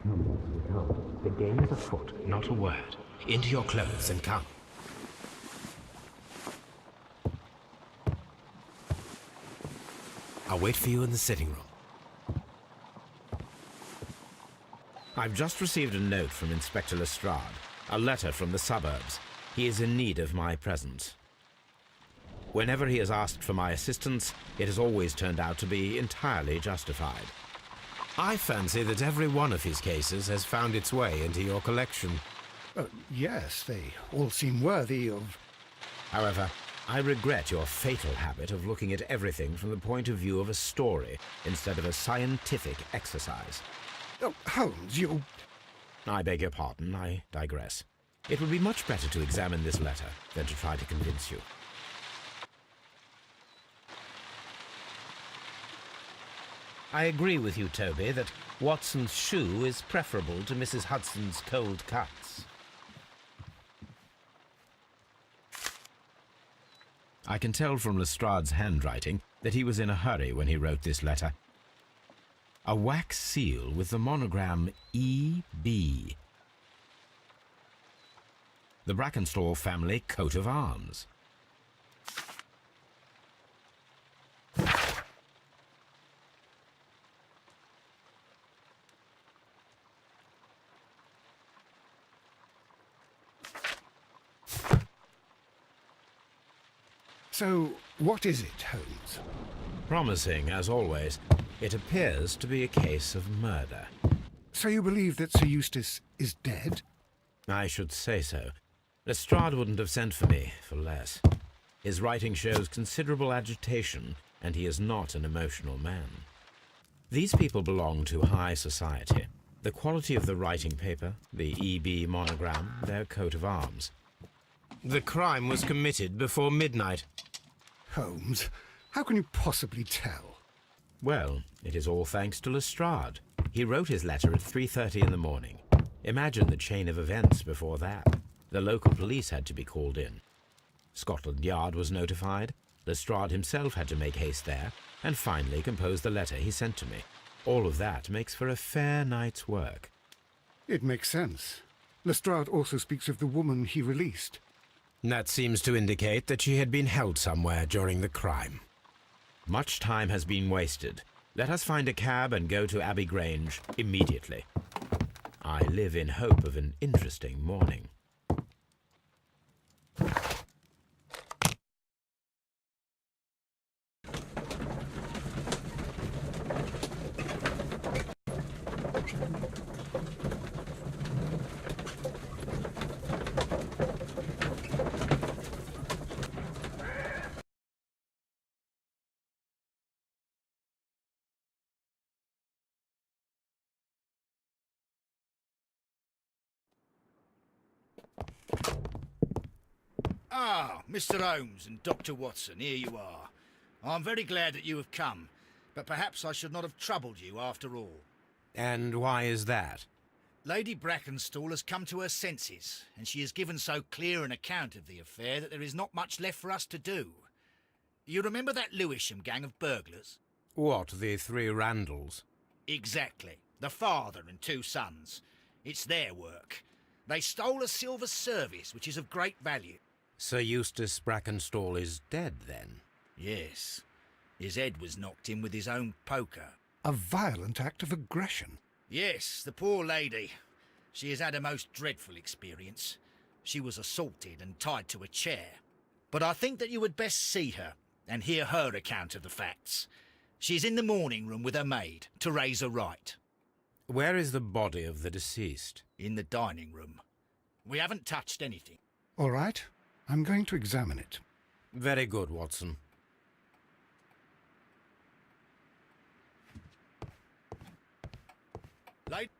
Come. The game is afoot. Not a word. Into your clothes and come. I'll wait for you in the sitting room. I've just received a note from Inspector Lestrade, a letter from the suburbs. He is in need of my presence. Whenever he has asked for my assistance, it has always turned out to be entirely justified. I fancy that every one of his cases has found its way into your collection. Yes, they all seem worthy of... However, I regret your fatal habit of looking at everything from the point of view of a story instead of a scientific exercise. Oh, Holmes, you... I beg your pardon, I digress. It would be much better to examine this letter than to try to convince you. I agree with you, Toby, that Watson's shoe is preferable to Mrs. Hudson's cold cuts. I can tell from Lestrade's handwriting that he was in a hurry when he wrote this letter. A wax seal with the monogram E.B. The Brackenstall family coat of arms. So, what is it, Holmes? Promising, as always. It appears to be a case of murder. So you believe that Sir Eustace is dead? I should say so. Lestrade wouldn't have sent for me for less. His writing shows considerable agitation, and he is not an emotional man. These people belong to high society. The quality of the writing paper, the E.B. monogram, their coat of arms. The crime was committed before midnight. Holmes, how can you possibly tell? Well, it is all thanks to Lestrade. He wrote his letter at 3:30 in the morning. Imagine the chain of events before that. The local police had to be called in. Scotland Yard was notified. Lestrade himself had to make haste there, and finally compose the letter he sent to me. All of that makes for a fair night's work. It makes sense. Lestrade also speaks of the woman he released. That seems to indicate that she had been held somewhere during the crime. Much time has been wasted. Let us find a cab and go to Abbey Grange immediately. I live in hope of an interesting morning. Ah, Mr. Holmes and Dr. Watson, here you are. I'm very glad that you have come, but perhaps I should not have troubled you after all. And why is that? Lady Brackenstall has come to her senses, and she has given so clear an account of the affair that there is not much left for us to do. You remember that Lewisham gang of burglars? What, the three Randalls? Exactly. The father and two sons. It's their work. They stole a silver service, which is of great value. Sir Eustace Brackenstall is dead, then? Yes. His head was knocked in with his own poker. A violent act of aggression. Yes, the poor lady. She has had a most dreadful experience. She was assaulted and tied to a chair. But I think that you would best see her and hear her account of the facts. She's in the morning room with her maid, Teresa Wright. Where is the body of the deceased? In the dining room. We haven't touched anything. All right, I'm going to examine it. Very good, Watson. Late.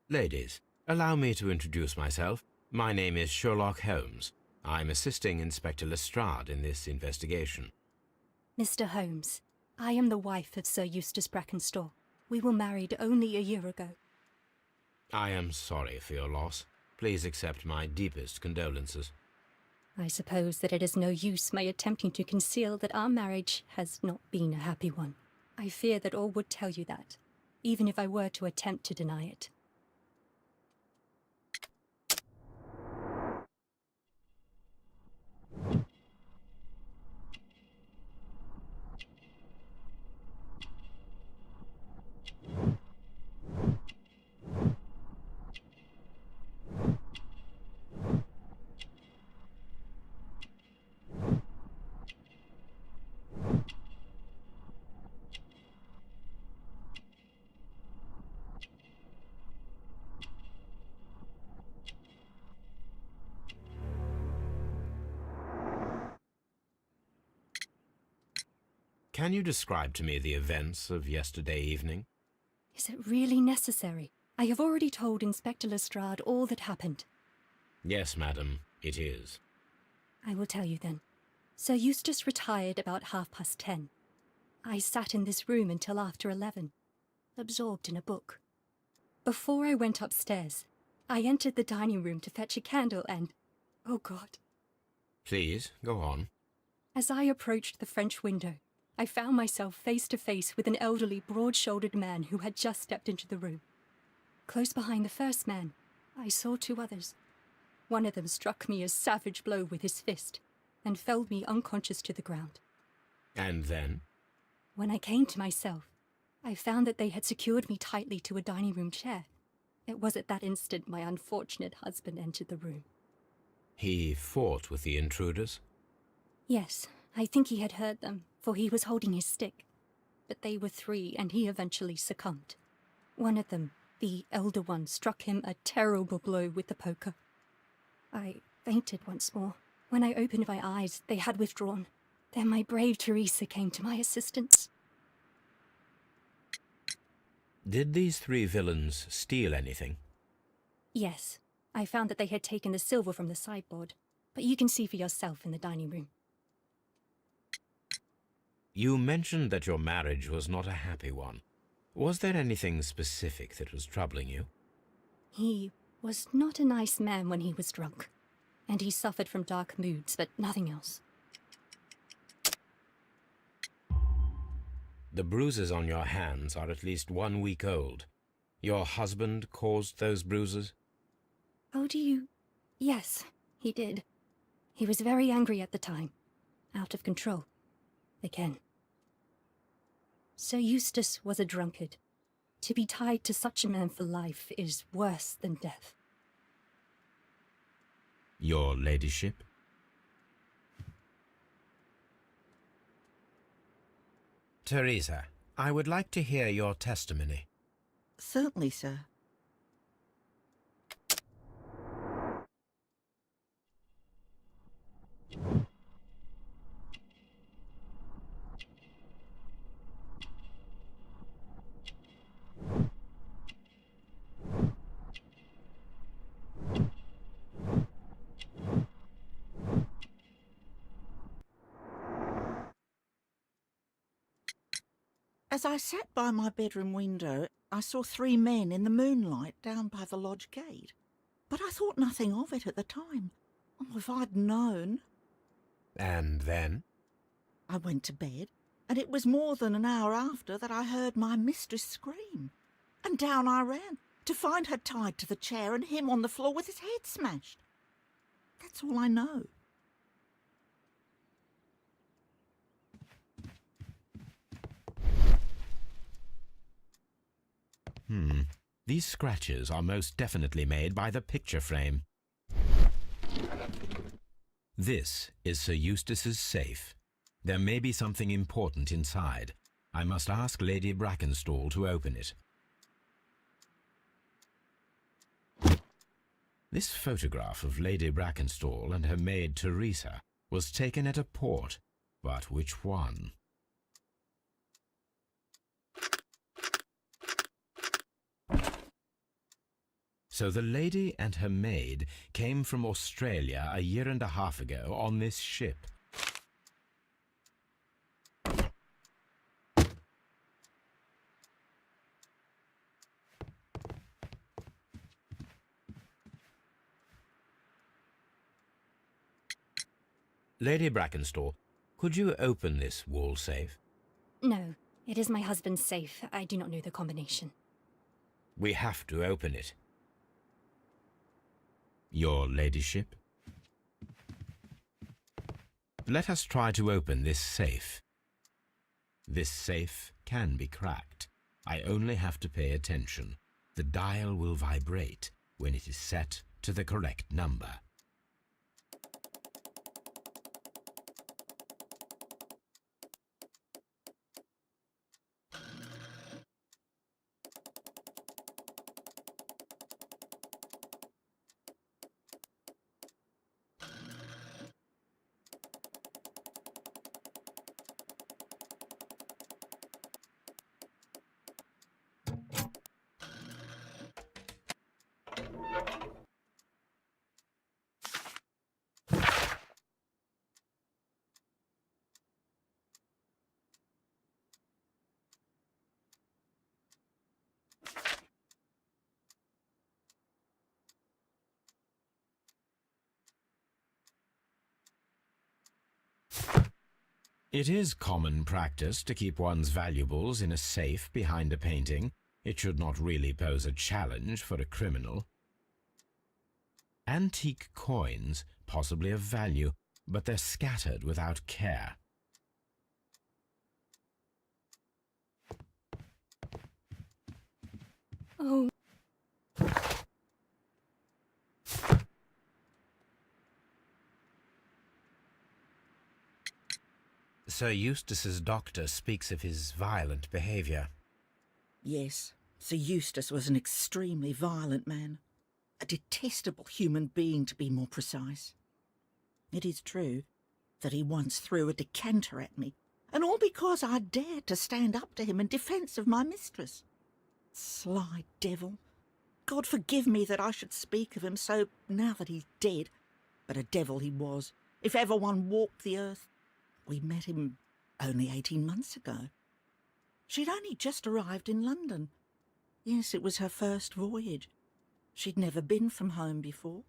Ladies, allow me to introduce myself. My name is Sherlock Holmes. I'm assisting Inspector Lestrade in this investigation. Mr. Holmes, I am the wife of Sir Eustace Brackenstall. We were married only a year ago. I am sorry for your loss. Please accept my deepest condolences. I suppose that it is no use my attempting to conceal that our marriage has not been a happy one. I fear that all would tell you that, even if I were to attempt to deny it. Can you describe to me the events of yesterday evening? Is it really necessary? I have already told Inspector Lestrade all that happened. Yes, madam, it is. I will tell you then. Sir Eustace retired about 10:30. I sat in this room until after 11, absorbed in a book. Before I went upstairs, I entered the dining room to fetch a candle and... oh God. Please, go on. As I approached the French window, I found myself face to face with an elderly, broad-shouldered man who had just stepped into the room. Close behind the first man, I saw two others. One of them struck me a savage blow with his fist and felled me unconscious to the ground. And then? When I came to myself, I found that they had secured me tightly to a dining room chair. It was at that instant my unfortunate husband entered the room. He fought with the intruders? Yes, I think he had heard them, for he was holding his stick. But they were three, and he eventually succumbed. One of them, the elder one, struck him a terrible blow with the poker. I fainted once more. When I opened my eyes, they had withdrawn. Then my brave Teresa came to my assistance. Did these three villains steal anything? Yes, I found that they had taken the silver from the sideboard, but you can see for yourself in the dining room. You mentioned that your marriage was not a happy one. Was there anything specific that was troubling you? He was not a nice man when he was drunk, and he suffered from dark moods, but nothing else. The bruises on your hands are at least 1 week old. Your husband caused those bruises? Oh, do you... Yes, he did. He was very angry at the time. Out of control. Again. Sir Eustace was a drunkard. To be tied to such a man for life is worse than death. Your ladyship? Teresa, I would like to hear your testimony. Certainly, sir. As I sat by my bedroom window, I saw three men in the moonlight down by the lodge gate. But I thought nothing of it at the time. Oh, if I'd known. And then? I went to bed, and it was more than an hour after that I heard my mistress scream. And down I ran, to find her tied to the chair and him on the floor with his head smashed. That's all I know. These scratches are most definitely made by the picture frame. This is Sir Eustace's safe. There may be something important inside. I must ask Lady Brackenstall to open it. This photograph of Lady Brackenstall and her maid Teresa was taken at a port, but which one? So the lady and her maid came from Australia a year and a half ago on this ship. Lady Brackenstall, could you open this wall safe? No, it is my husband's safe. I do not know the combination. We have to open it. Your ladyship? Let us try to open this safe. This safe can be cracked. I only have to pay attention. The dial will vibrate when it is set to the correct number. It is common practice to keep one's valuables in a safe behind a painting. It should not really pose a challenge for a criminal. Antique coins, possibly of value, but they're scattered without care. Oh. Sir Eustace's doctor speaks of his violent behaviour. Yes, Sir Eustace was an extremely violent man. A detestable human being, to be more precise. It is true that he once threw a decanter at me, and all because I dared to stand up to him in defence of my mistress. Sly devil. God forgive me that I should speak of him so now that he's dead, but a devil he was, if ever one walked the earth. We met him only 18 months ago. She'd only just arrived in London. Yes, it was her first voyage. She'd never been from home before.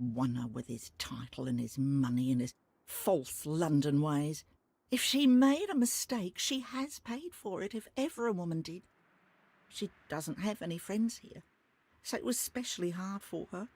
Wonder with his title and his money and his false London ways. If she made a mistake, she has paid for it, if ever a woman did. She doesn't have any friends here, so it was specially hard for her.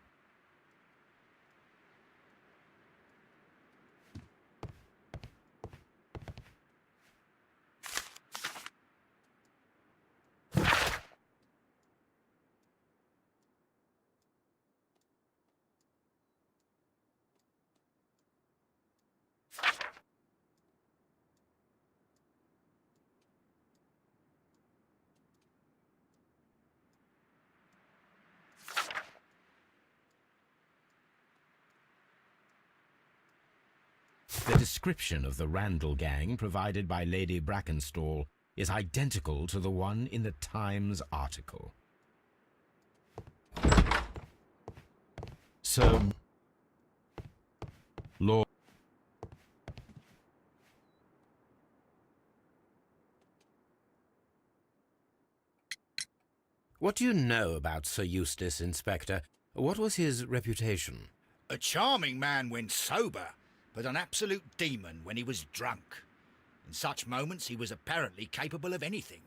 The description of the Randall gang provided by Lady Brackenstall is identical to the one in the Times article. So, Lord... What do you know about Sir Eustace, Inspector? What was his reputation? A charming man when sober, but an absolute demon when he was drunk. In such moments he was apparently capable of anything.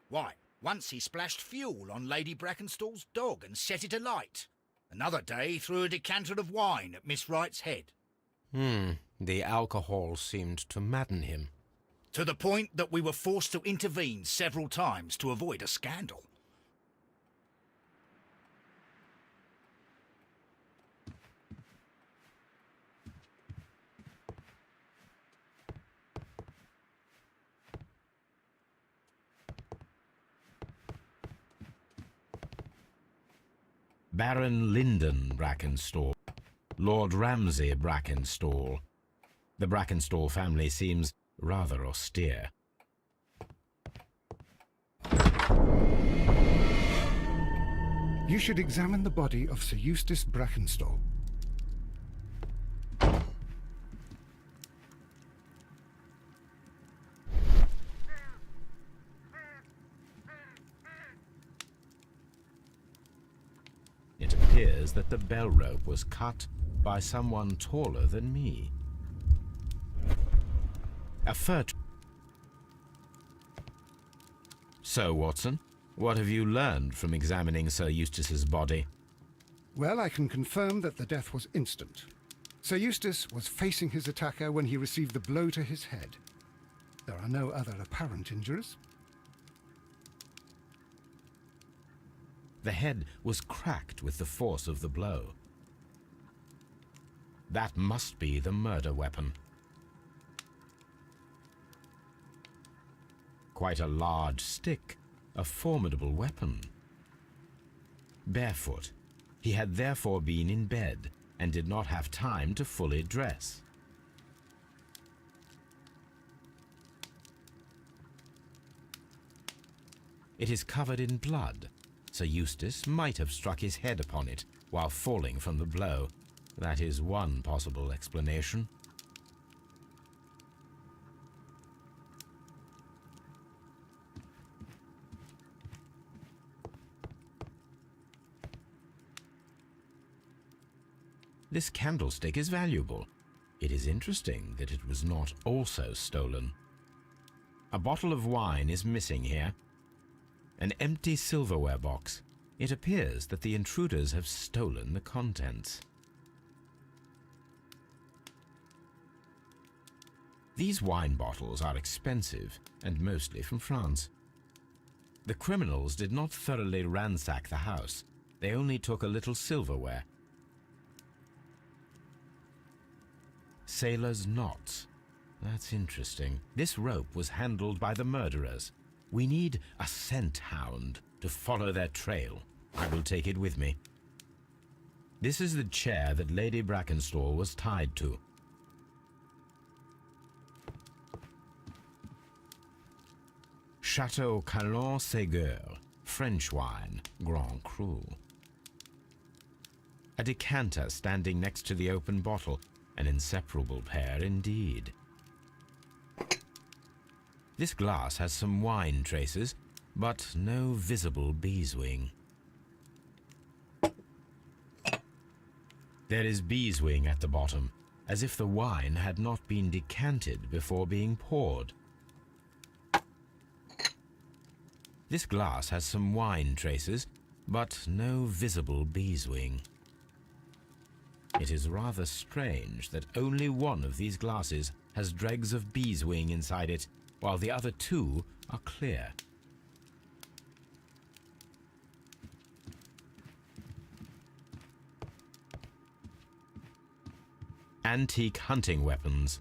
Why, once he splashed fuel on Lady Brackenstall's dog and set it alight. Another day he threw a decanter of wine at Miss Wright's head. The alcohol seemed to madden him. To the point that we were forced to intervene several times to avoid a scandal. Baron Lyndon Brackenstall, Lord Ramsay Brackenstall. The Brackenstall family seems rather austere. You should examine the body of Sir Eustace Brackenstall. It appears that the bell rope was cut by someone taller than me. A fur... So, Watson, what have you learned from examining Sir Eustace's body? Well, I can confirm that the death was instant. Sir Eustace was facing his attacker when he received the blow to his head. There are no other apparent injuries. The head was cracked with the force of the blow. That must be the murder weapon. Quite a large stick, a formidable weapon. Barefoot, he had therefore been in bed and did not have time to fully dress. It is covered in blood. Sir Eustace might have struck his head upon it while falling from the blow. That is one possible explanation. This candlestick is valuable. It is interesting that it was not also stolen. A bottle of wine is missing here. An empty silverware box. It appears that the intruders have stolen the contents. These wine bottles are expensive and mostly from France. The criminals did not thoroughly ransack the house. They only took a little silverware. Sailor's knots. That's interesting. This rope was handled by the murderers. We need a scent hound to follow their trail. I will take it with me. This is the chair that Lady Brackenstall was tied to. Chateau Calon-Ségur, French wine, Grand Cru. A decanter standing next to the open bottle, an inseparable pair indeed. This glass has some wine traces, but no visible beeswing. There is beeswing at the bottom, as if the wine had not been decanted before being poured. This glass has some wine traces, but no visible beeswing. It is rather strange that only one of these glasses has dregs of beeswing inside it, while the other two are clear. Antique hunting weapons.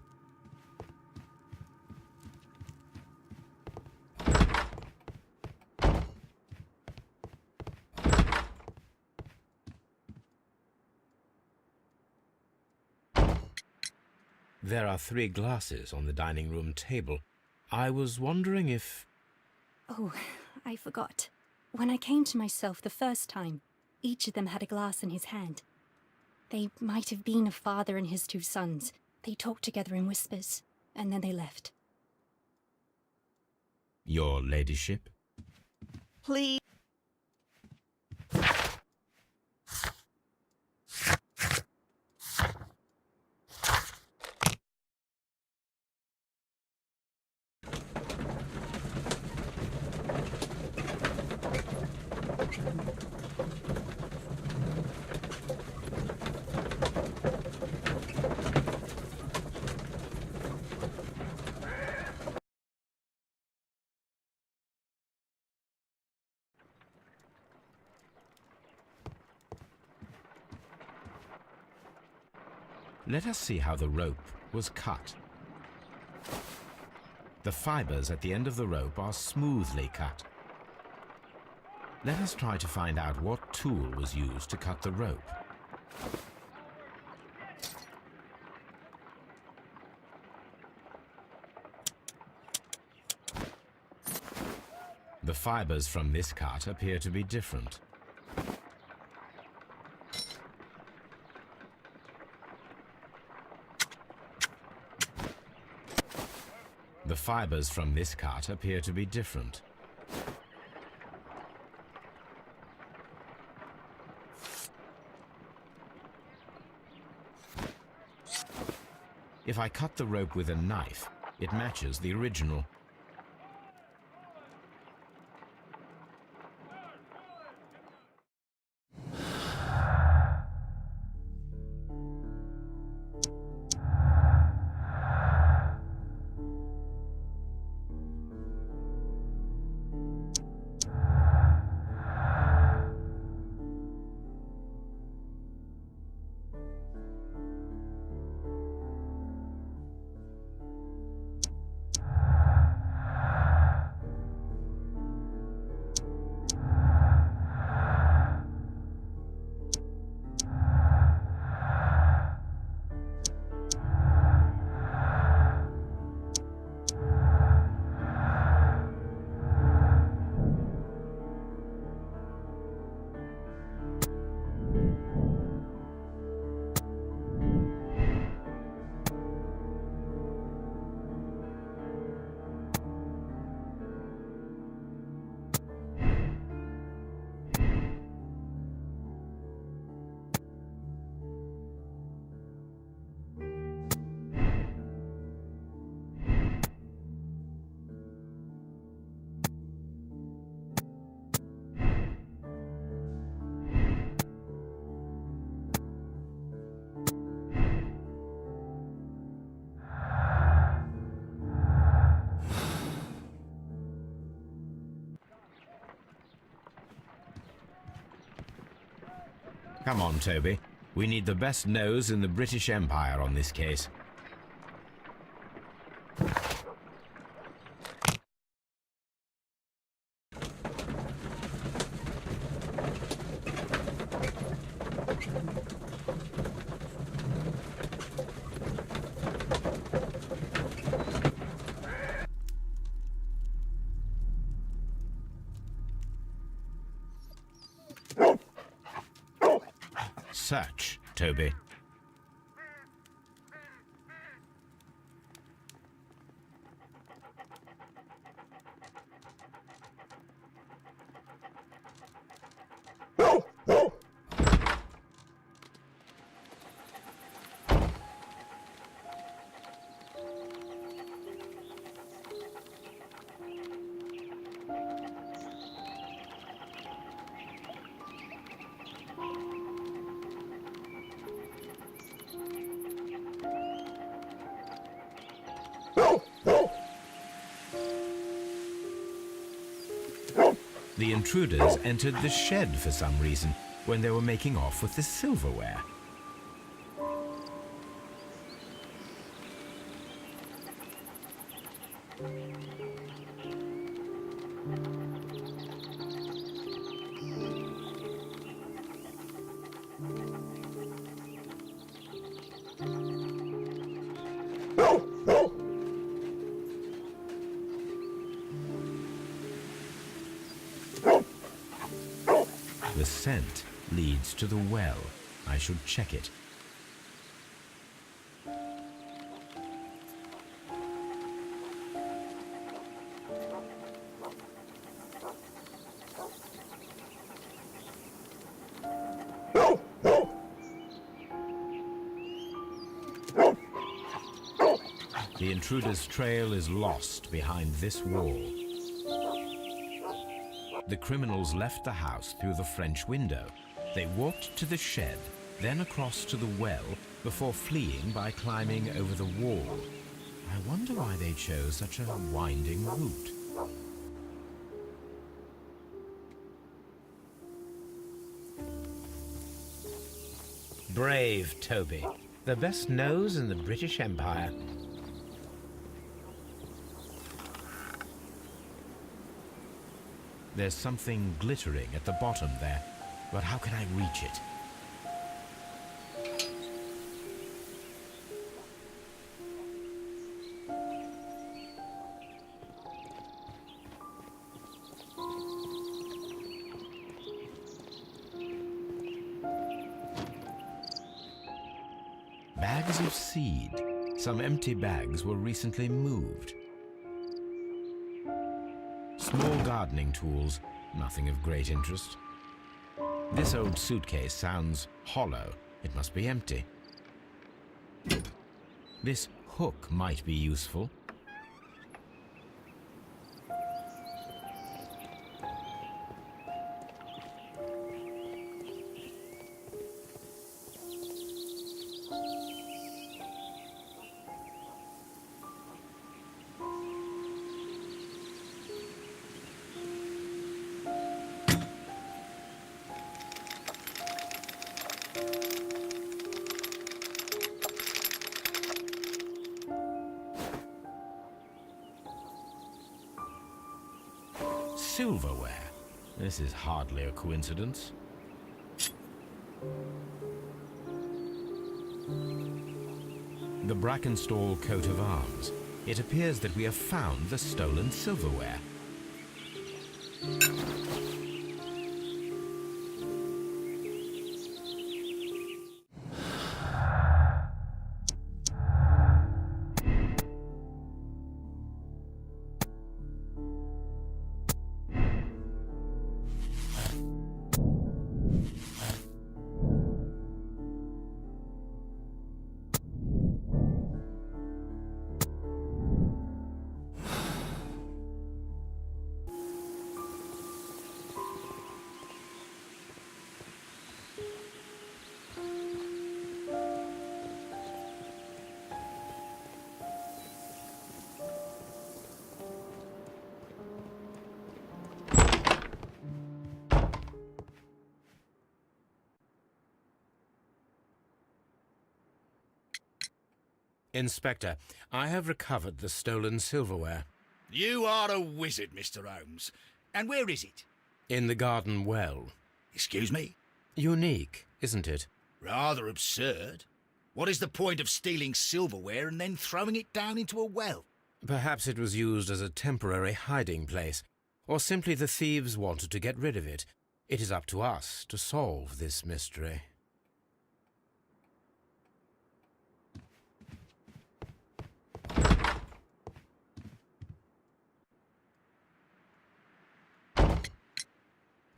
There are 3 glasses on the dining room table. I was wondering if... Oh, I forgot. When I came to myself the first time, each of them had a glass in his hand. They might have been a father and his 2 sons. They talked together in whispers, and then they left. Your ladyship? Please. Let us see how the rope was cut. The fibers at the end of the rope are smoothly cut. Let us try to find out what tool was used to cut the rope. The fibers from this cut appear to be different. The fibers from this cut appear to be different. If I cut the rope with a knife, It matches the original. Come on, Toby. We need the best nose in the British Empire on this case. Search, Toby. The intruders entered the shed for some reason when they were making off with the silverware. The scent leads to the well. I should check it. The intruder's trail is lost behind this wall. The criminals left the house through the French window. They walked to the shed, then across to the well, before fleeing by climbing over the wall. I wonder why they chose such a winding route. Brave Toby, the best nose in the British Empire. There's something glittering at the bottom there, but how can I reach it? Bags of seed. Some empty bags were recently moved. Small gardening tools, nothing of great interest. This old suitcase sounds hollow. It must be empty. This hook might be useful. silverware. This is hardly a coincidence. The Brackenstall coat of arms. It appears that we have found the stolen silverware. Inspector, I have recovered the stolen silverware. You are a wizard, Mr. Holmes. And where is it? In the garden well. Excuse me? Unique, isn't it? Rather absurd. What is the point of stealing silverware and then throwing it down into a well? Perhaps it was used as a temporary hiding place, or simply the thieves wanted to get rid of it. It is up to us to solve this mystery.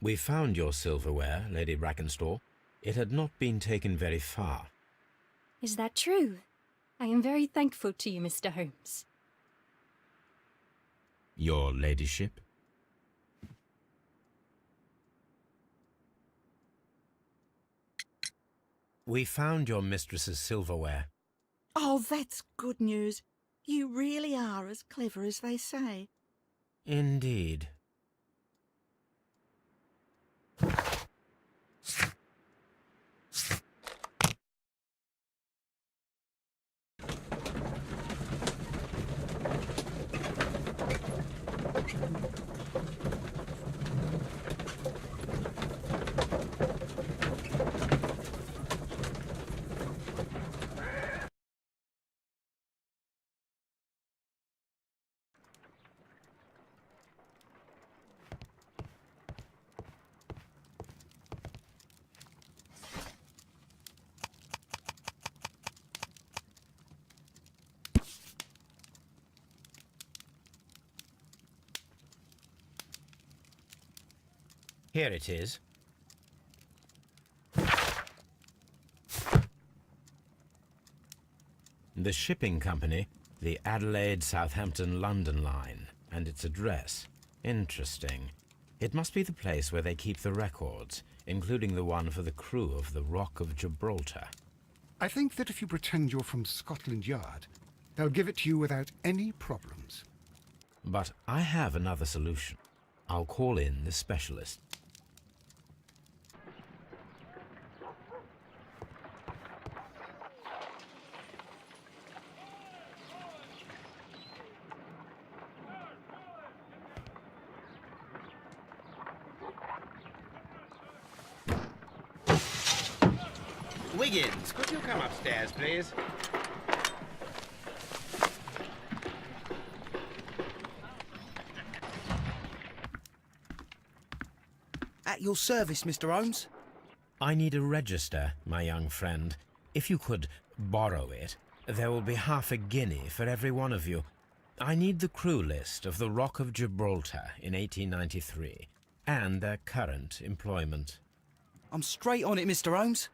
We found your silverware, Lady Brackenstall. It had not been taken very far. Is that true? I am very thankful to you, Mr. Holmes. Your ladyship? We found your mistress's silverware. Oh, that's good news. You really are as clever as they say. Indeed. Here it is. The shipping company, the Adelaide, Southampton, London line, and its address. Interesting. It must be the place where they keep the records, including the one for the crew of the Rock of Gibraltar. I think that if you pretend you're from Scotland Yard, they'll give it to you without any problems. But I have another solution. I'll call in the specialist. Wiggins, could you come upstairs, please? At your service, Mr. Holmes. I need a register, my young friend. If you could borrow it, there will be half a guinea for every one of you. I need the crew list of the Rock of Gibraltar in 1893, and their current employment. I'm straight on it, Mr. Holmes.